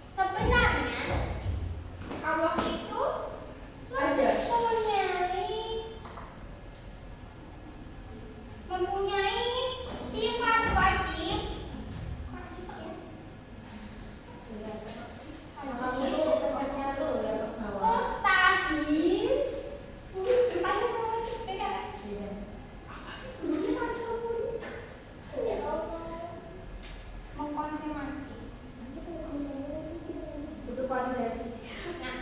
Sebenarnya Allah itu mempunyai sifat wajib. Mustahil. Misalnya sama wajib beda. Apa sih dulunya mengkonfirmasi. Butuh validasi. Nah,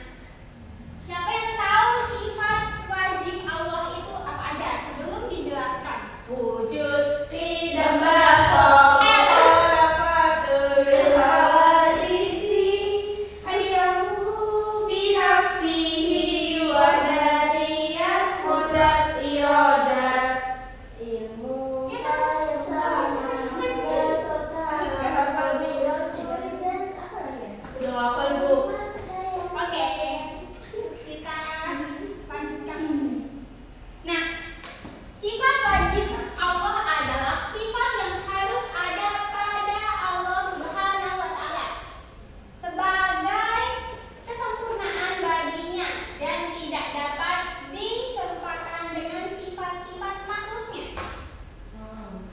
siapa yang tahu sifat wajib Allah itu apa aja sebelum dijelaskan? Wujud tidak bakal dapat terhawadisi ayamu binafsihi wadaniyah kodrat iradat ilmu udah hafal Bu. Oke, kita lanjutkan. Nah, sifat wajib Allah adalah sifat yang harus ada pada Allah Subhanahu wa Ta'ala sebagai kesempurnaan baginya dan tidak dapat diserupakan dengan sifat-sifat makhluknya.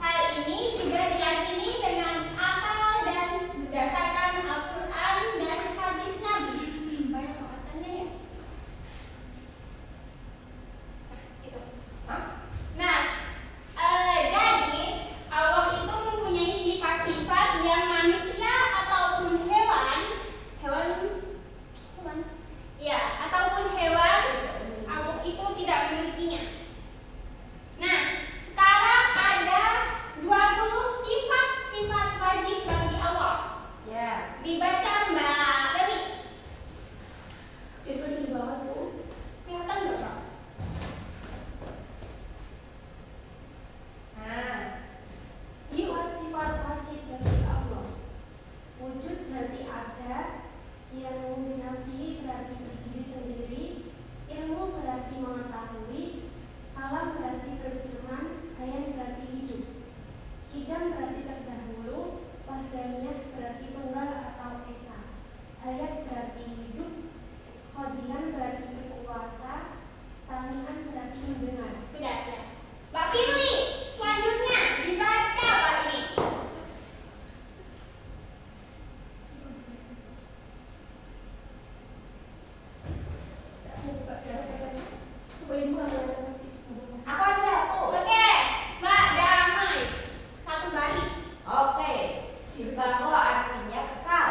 Hal ini juga diyakini dengan akal dan berdasarkan Al-Quran dan hadis Nabi. Banyak banget ya. Nah, jadi Allah itu mempunyai sifat-sifat yang manusia ataupun hewan, Allah itu tidak memilikinya. Nah, sekarang ada 20 sifat-sifat wajib bagi Allah. Ya, Dibaca Mbak Dani. kecil-kecil banget Bu. Kelihatan nggak, Pak? Nah, sifat-sifat wajib bagi Allah. Wujud berarti ada, qiyam binafsihi berarti berdiri sendiri, ilmu berarti mengetahui, kalam berarti berfirman, hayan berarti hidup, qidam berarti terdahulu, wahdaniyah berarti tunggal atau esa, hayat berarti hidup, qadiran berarti berkuasa, sami'an berarti mendengar. Sudah. Mbak Firly, selanjutnya dibaca Pak ini. Aku aja tuh. Oke, Mbak Damai. Satu baris. Oke, sifat artinya kekal,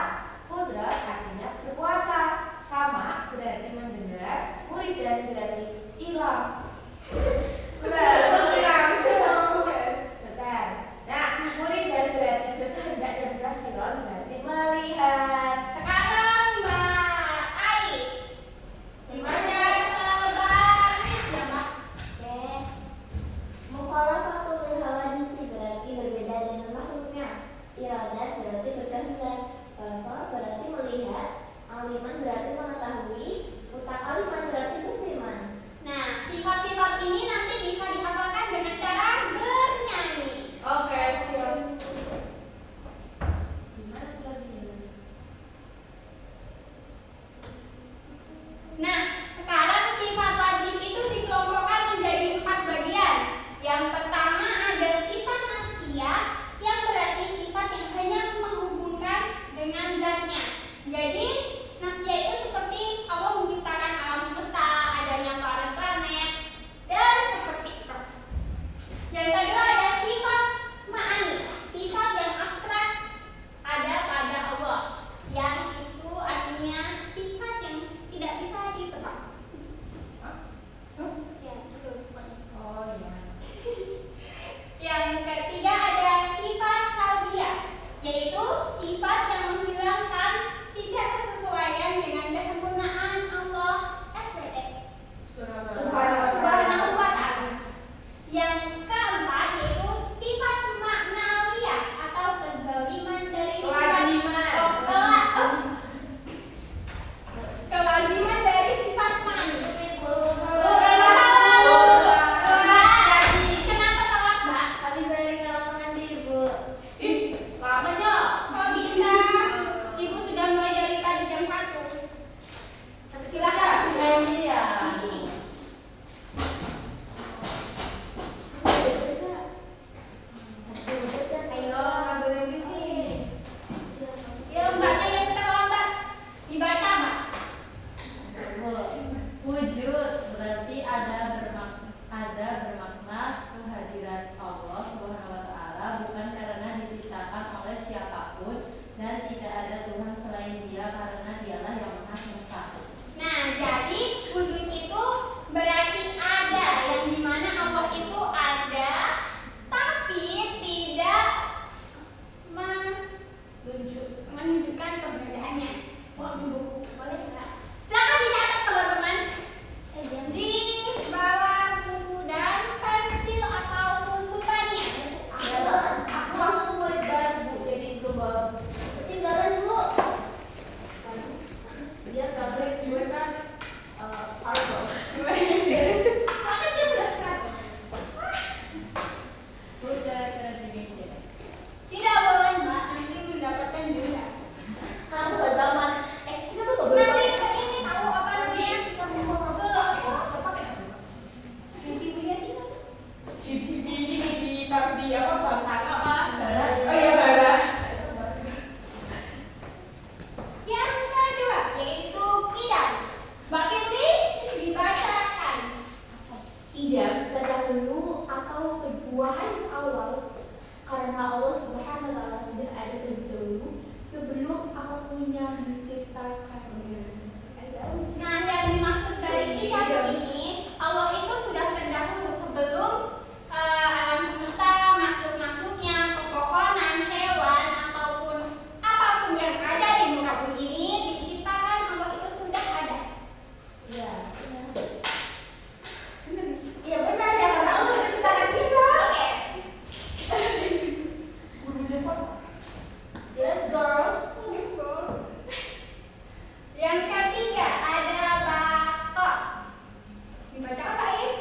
kudrat artinya berkuasa, sama berarti mendengar, muridan berarti hilang. Benar. Nah, muridan berarti berkehendak dan basiron berarti melihat. Sekarang Mbak Ais. Dibaca sebaris ya, Mbak. Oke. Mukhalafatul lil hawadisi berarti berbeda dengan makhluknya. Iradat berarti berkehendak. Basar berarti melihat. Aliman berarti mengetahui. Mutakaliman berarti berfirman. Nah, sifat-sifat ini nanti bisa dihafalkan dengan cara bernyanyi. Oke, siap. Gimana tuh lagi? Nah, sekarang sifat wajib itu dikelompokkan menjadi 4 bagian. Yang pertama ada sifat nafsiyah, yang berarti sifat yang hanya menghubungkan dengan zatnya. Jadi, nafsiyah itu seperti gantian. Di sini. Ayo, ngambil di sini. Ya, mbaknya yang kita lambat. Dibaca, Mbak. Wujud berarti ada bermakna kehadiran Allah Subhanahu wa taala bukan karena diciptakan oleh siapapun dan tidak ada Tuhan selain Dia karena Dialah yang Maha Semesta. Nah, jadi wujud itu berarti ada, yang dimana Allah itu ada, tapi tidak menunjukkan keberadaannya. Boleh nggak? Silakan dicatat teman-teman di bawah buku dan pensil ataupun pulpennya. Aku murid baru Bu, jadi global. Ketinggalan Bu. Dia sampai gue kan sparkle. Kan dia sudah serat. Gue cara di meja. Tidak boleh Mbak, nanti mendapatkan denda. Sekarang tuh gak zaman. Kita tuh gak boleh Nanti pakai. ini tahu apa namanya? Di apa Bangkang apa? Barat. Oh iya, Barat. Yang kedua yaitu kidam. Mbak Fitri dibacakan. Kidam terdahulu atau sebuah yang awal karena Allah Subhanahu wa taala sudah ada terlebih dahulu sebelum apapun yang diciptakannya. Nah, yang dimaksud dari kidam ini, Allah itu sudah terdahulu sebelum alam semesta, makhluk-makhluknya, pepohonan, hewan, ataupun apapun yang ada di muka bumi ini diciptakan, Allah itu sudah ada. Iya. Benar nggak sih? Iya benar ya karena Allah yang menciptakan kita. Oke. Yes girl. Yes, go. Yang ketiga ada bako. Dibacakan Pak Is?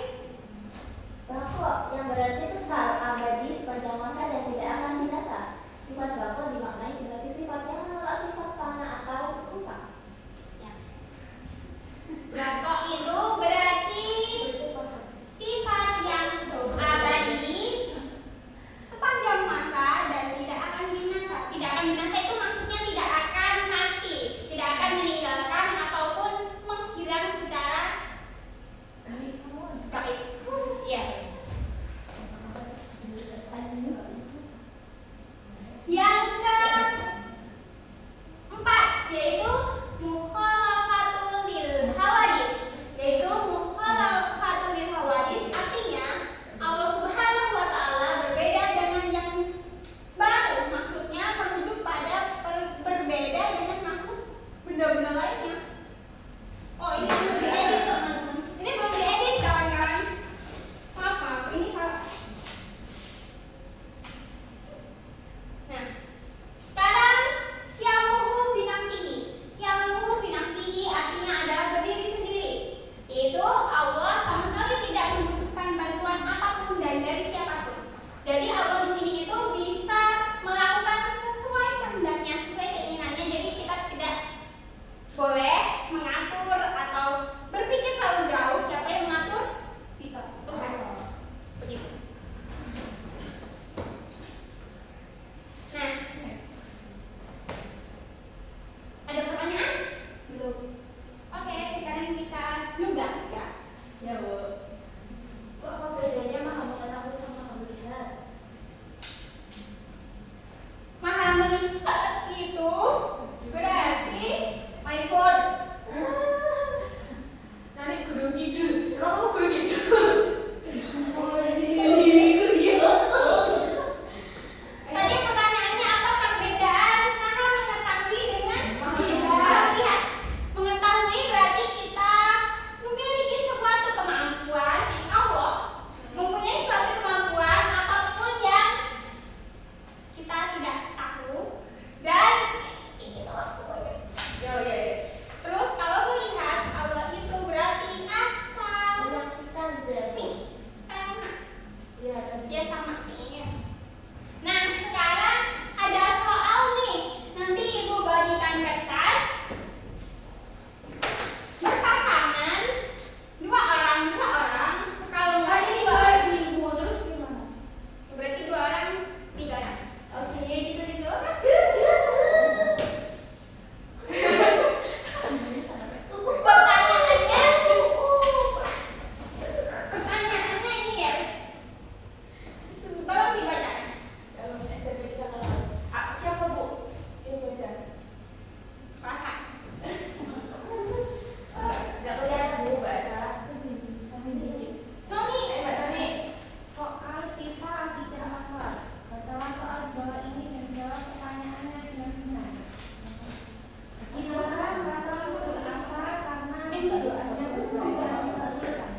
Bako yang berarti kekal, abadi, sepanjang masa dan tidak akan binasa. Sifat bako dimaknai sebagai sifat yang menolak sifat fana atau rusak. Bako itu berarti sifat yang abadi sepanjang masa dan tidak akan binasa. Tidak akan binasa itu maksudnya tidak akan mati, tidak akan meninggalkan ataupun menghilang secara gaib. Iya. Yang keempat yaitu mukhalafatul lil hawadis. Yaitu mukhalafatul lil hawadis artinya Allah Subhanahu wa taala berbeda dengan yang baru. Maksudnya merujuk pada berbeda dengan makhluk benda-benda lainnya. Oh, ini belum diedit teman-teman. Ini belum diedit kawan-kawan. Maaf, ini salah. Nah, sekarang yamuhu binafsihi. Yamuhu binafsihi artinya adalah berdiri sendiri. Yaitu Allah sama sekali tidak membutuhkan bantuan apapun dan dari siapapun. Jadi Allah di sini itu bisa melakukan sesuai kehendaknya, sesuai keinginannya. Jadi kita tidak boleh minta doanya pun segera dikabulkan.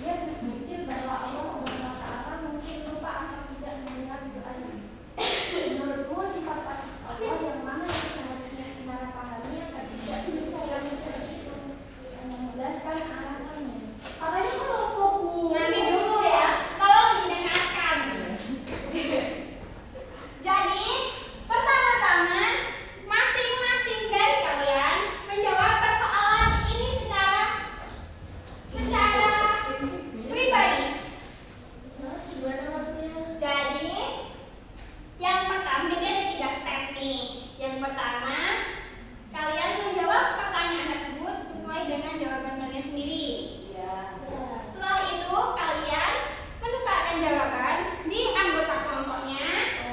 Ia berpikir bahwa Allah Subhanahu wa Ta'ala mungkin lupa atau tidak mendengar doanya. Menurutmu sifat Allah yang mana yang seharusnya kita pahami agar tidak percaya seperti itu? Jelaskan alasannya. Makanya kelompok Bu. Nanti dulu ya, tolong didengarkan. Jadi, pertama-tama masing-masing dari kalian menjawab persoalan ini secara pribadi. Gimana maksudnya? Jadi, yang pertama jadi ada 3 step nih. Yang pertama, kalian menjawab pertanyaan tersebut sesuai dengan jawaban kalian sendiri. Ya. Setelah itu, kalian menukarkan jawaban di anggota kelompoknya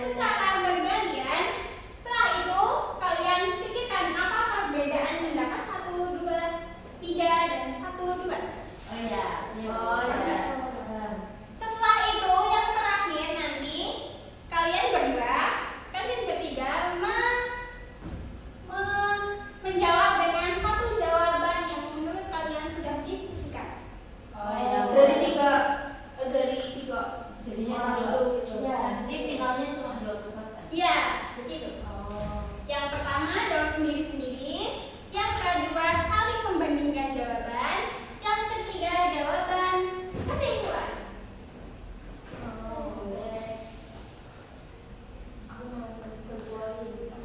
secara bergantian. Setelah itu, kalian pikirkan apa perbedaan pendapat 1, 2, 3, dan 1, 2. Oh ya. Oh, ya. Setelah itu, yang terakhir nanti kalian berdua, kalian bertiga menjawab dengan satu jawaban yang menurut kalian sudah diskusikan. Oh ya. Dari tiga Jadinya orang dua. itu gitu. Ya. Nanti finalnya cuma 2 kertas kan? Iya, begitu. Oh. Yang pertama jawab sendiri-sendiri, yang kedua saling membandingkan jawaban, yang ketiga jawaban kesimpulan. Oh, boleh. Aku mau berbuat gitu.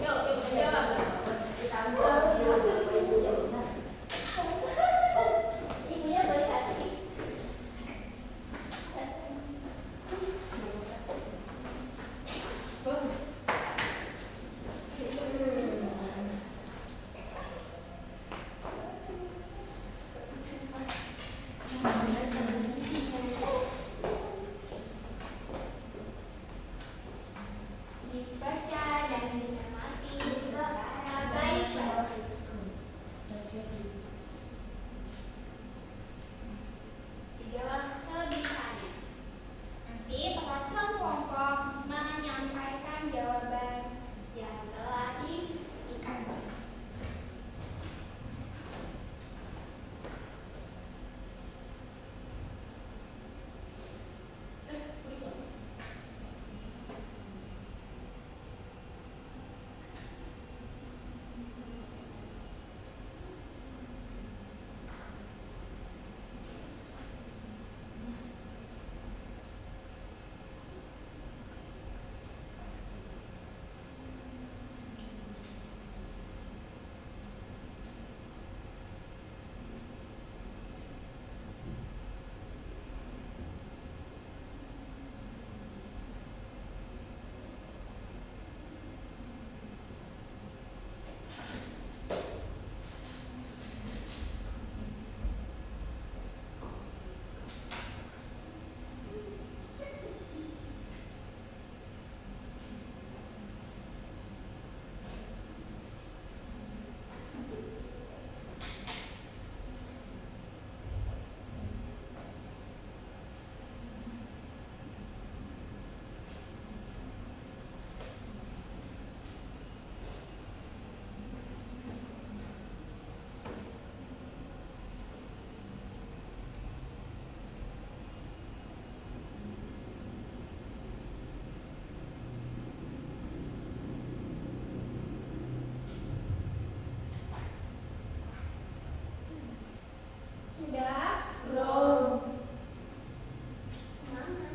Yuk, jawab. Ibunya baik hati. Dibaca dan dicermati secara baik-baik. Dijawab sebisanya. Nanti perwakilan kelompok menyampaikan jawaban yang telah didiskusikan. Sudah? Belum. Semangat.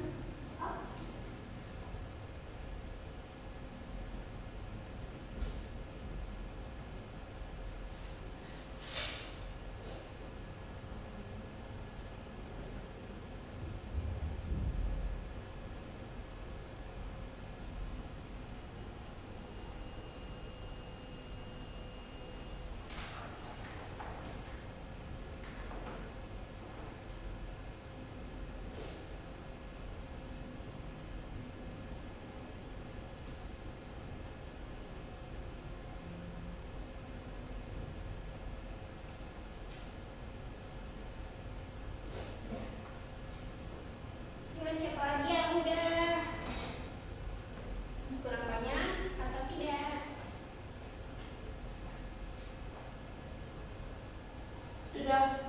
Sudah.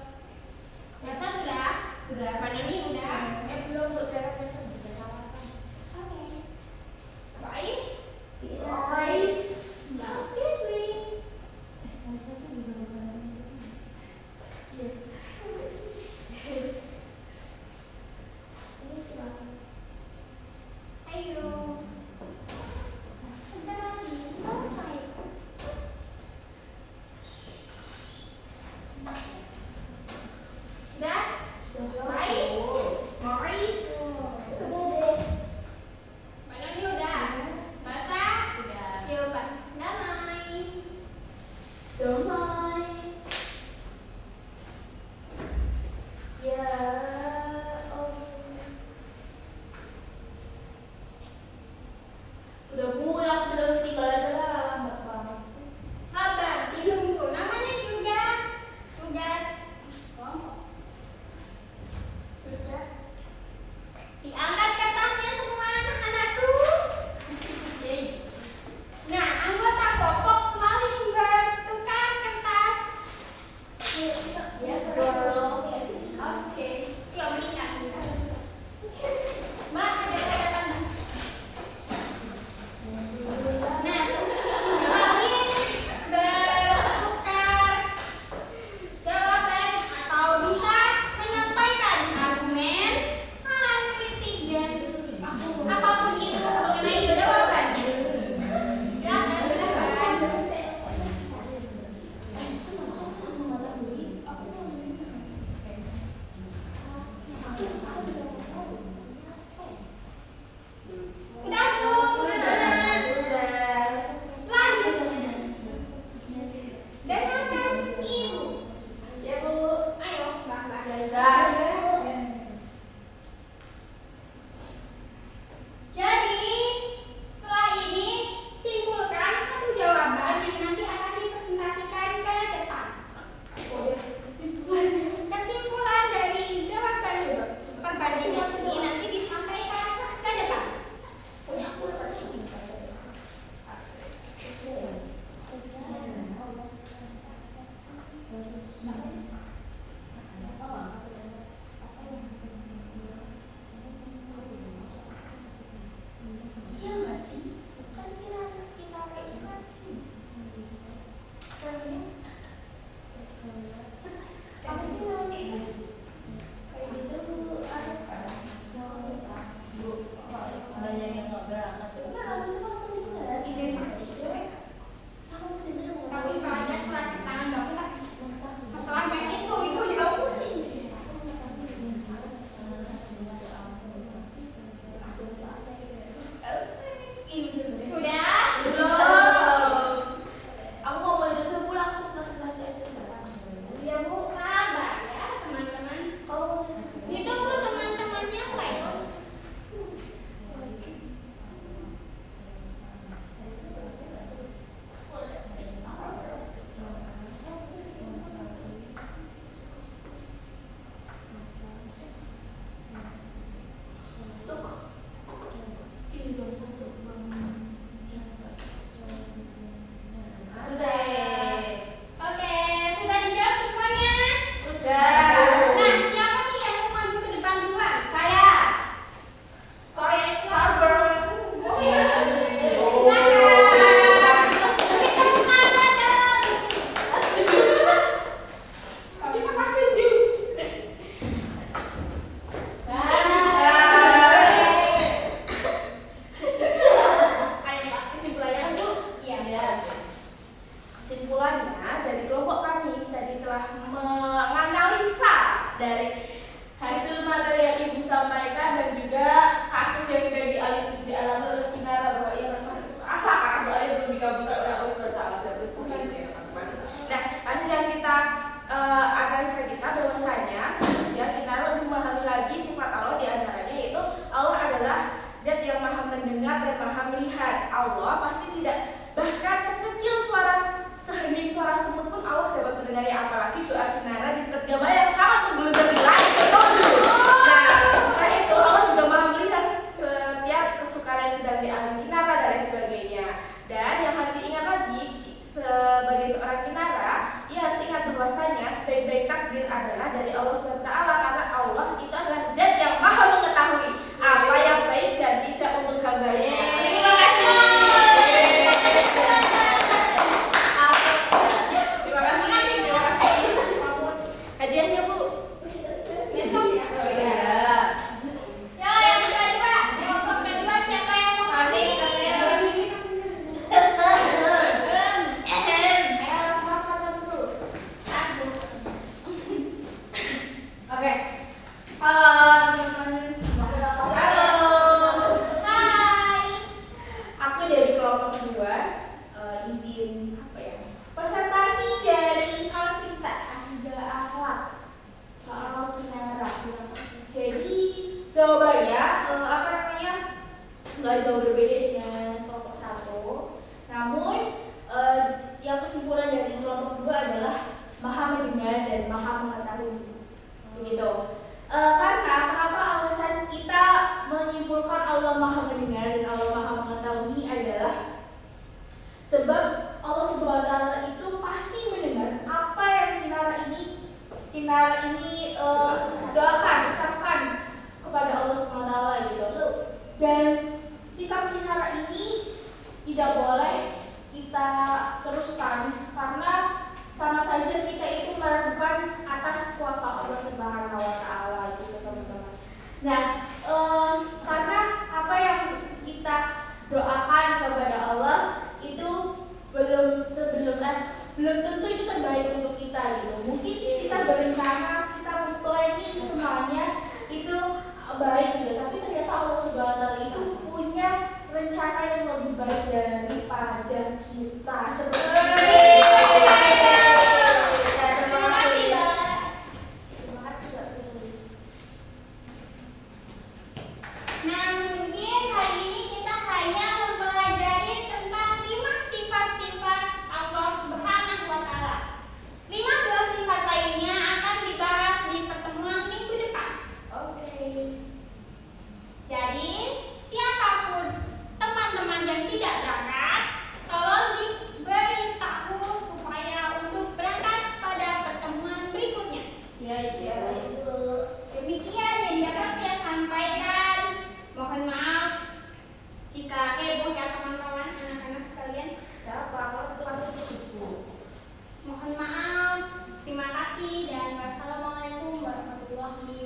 Biasa sudah? Sudah. Pandemi udah? Belum untuk jarak besok bisa cawasan. Oke. Baik. Baik. Nah, pilih. Masa tuh juga bukan Masa. Iya. Ini silakan. Ayo. Segera diselesaikan. Sudah? Baik. Baik. Udah deh. Pandemi udah? Bahasa? Sudah. Yuk, Pak. Damai. Damai. Ya Allah. Udah Bu, yang belum tinggal aja lah, lambat banget sih. Sabar, ditunggu. Namanya juga tugas kelompok. Sudah. Diangkat kertasnya semua anak-anakku. Yeay. Nah, anggota kelompok selalu bertukar kertas. Yes, girl. Oke. Yuk menikah. Mbak, ada depan Mbak. Nah, kalian bertukar jawaban atau bisa menyampaikan argumen, saran kritik dan apapun itu mengenai jawabannya. Silakan. Sudah Bu, sudah. Selanjutnya, dengarkan Ibu. Ya Bu. Ayo, Mbak. Jadi, setelah ini simpulkan satu jawaban yang nanti akan dipresentasikan ke depan. Kesimpulan dari jawaban perbandingan ini nanti disampaikan ke depan. Punya pulpen sini. Iya nggak sih? Kan kita kayak ikan. Apa sih namanya? Kayak gitu ada kan? Bu, banyak yang nggak berangkat. Izin tapi soalnya surat keterangan bapak masalahnya itu ibu juga pusing. Sudah? Belum. Aku mau balik ke sekolah langsung presentasi aja. Ya Bu, sabar ya teman-teman. Kau Ditunggu teman-temannya mulai. ini jam 1 Oke, sudah dijawab semuanya? Sudah. Nah, siapa nih yang mau maju ke depan duluan? Saya. Star girl. Silakan. Kita buka dong. Kita kasih setuju. Kesimpulannya Bu. Iya. Kesimpulannya dari kelompok kami tadi telah menganalisa dari hasil materi yang Ibu sampaikan dan juga kasus yang sedang dialami oleh Kinara bahwa ia merasa putus asa karena doanya belum dikabulkan oleh Allah Subhanahu wa taala dan sebagainya ya teman-teman. Nah, hasil yang kita analisa kita bahwasanya seharusnya Kinara lebih memahami lagi sifat Allah, di antaranya yaitu Allah adalah Zat yang maha mendengar dan maha melihat. Allah pasti tidak, bahkan sekecil sehening suara semut pun Allah dapat mendengarnya, apalagi doa Kinara di sepertiga malam yang sangat menggelegar di langit ketujuh. Nah, setelah itu Allah juga maha melihat setiap kesukaran yang sedang dialami Kinara dan lain sebagainya. Dan yang harus diingat jawabannya nggak jauh berbeda dengan kelompok 1. Namun yang kesimpulan dari kelompok 2 adalah maha mendengar dan maha mengetahui. Begitu. Karena kenapa alasan kita menyimpulkan Allah maha mendengar dan Allah maha mengetahui adalah sebab Allah Subhanahu wa taala itu pasti mendengar apa yang kita ini doakan, ucapkan kepada Allah Subhanahu wa taala gitu. Dan sikap kinara ini tidak boleh kita teruskan karena sama saja kita itu meragukan atas kuasa Allah Subhanahu wa taala gitu teman-teman. Nah, karena apa yang kita doakan kepada Allah itu belum tentu itu terbaik untuk kita gitu. Mungkin kita berencana, kita planning semuanya itu baik gitu, tapi ternyata Allah Subhanahu wa taala itu punya rencana yang lebih baik daripada kita. Seperti Terima kasih, Mbak. Terima kasih, Mbak. Nah, mungkin hari ini kita hanya mempelajari tentang 5 sifat-sifat Allah Subhanahu wa taala. 15 sifat lainnya akan dibahas di pertemuan minggu depan. Oke. Jadi, siapapun teman-teman yang tidak berangkat, tolong diberitahu supaya untuk berangkat pada pertemuan berikutnya. Ya, Ibu. Demikian yang dapat saya sampaikan. Mohon maaf jika heboh ya teman-teman, anak-anak sekalian. Siapa? Kalau itu masih Ibu. Mohon maaf. Terima kasih dan wassalamualaikum warahmatullahi